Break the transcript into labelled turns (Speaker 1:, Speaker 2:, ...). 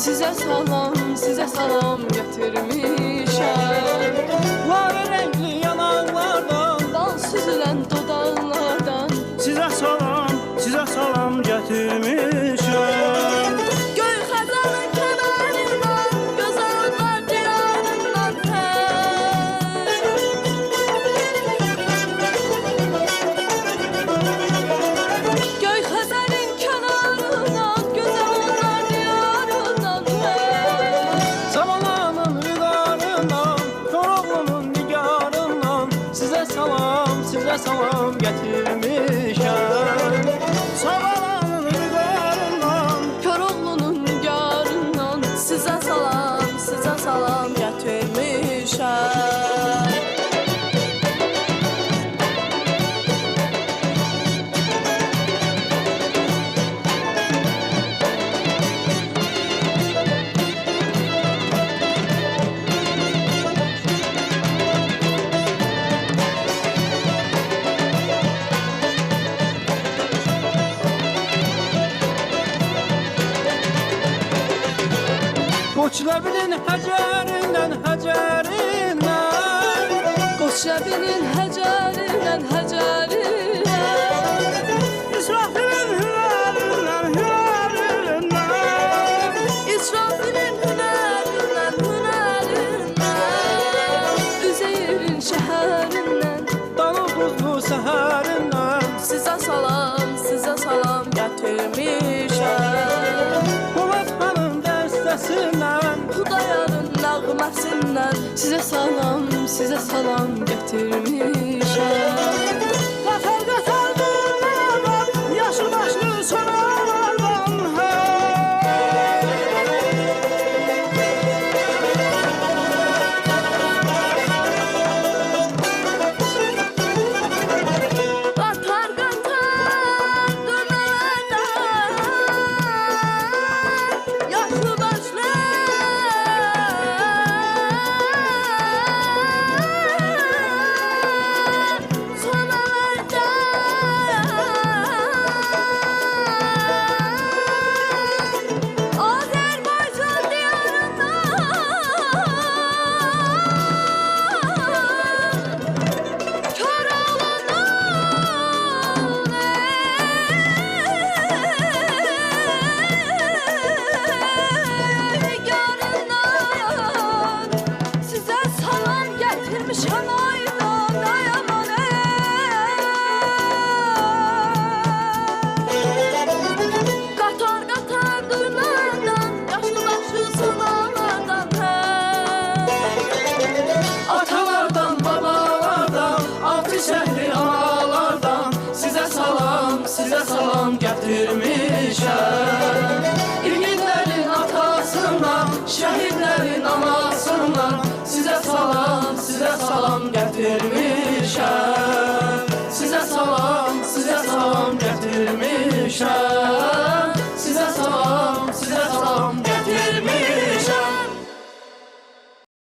Speaker 1: Size salam getirmişəm.
Speaker 2: Lale renkli yanaklardan,
Speaker 1: Bal süzülen dodaqlardan.
Speaker 2: size salam getirmişəm.
Speaker 1: Göy xəzanın kənarından, gözəllər diyarından Göy xəzanın kənarından, gözəllər diyarından
Speaker 2: Zamanın vüqarından, Koroğlunun nigarından, size salam getirmişəm. Zamanın vüqarından,
Speaker 1: Koroğlunun nigarından Sizə salam gətirmişəm.
Speaker 2: Qoç ləbinin həcərindən,
Speaker 1: Qoç ləbinin həcərindən,
Speaker 2: İsrafilin hünərindən,
Speaker 1: İsrafilin hünərindən, Üzeyrin şəhərindən
Speaker 2: Danıl buzlu səhərindən,
Speaker 1: Sizə salam gətirmişəm.
Speaker 2: Polat xanın dəstəsindən,
Speaker 1: Xudayarın nəğməsindən Sizə salam gətirmişəm.
Speaker 2: Qatar durmadan, yaşıl başlı sonalardan,
Speaker 1: Qatar durmadan, yaşlı başlı Azərbaycan diyarından Sizə salam gətirmişəm aydan ayaman Qatar durmadan, yaşlı başlı sonalardan
Speaker 2: Atalardan, babalardan, altı şəhri analardan, size salam gətirmişəm. İlginlərin atasından, şəhidlərin analarından,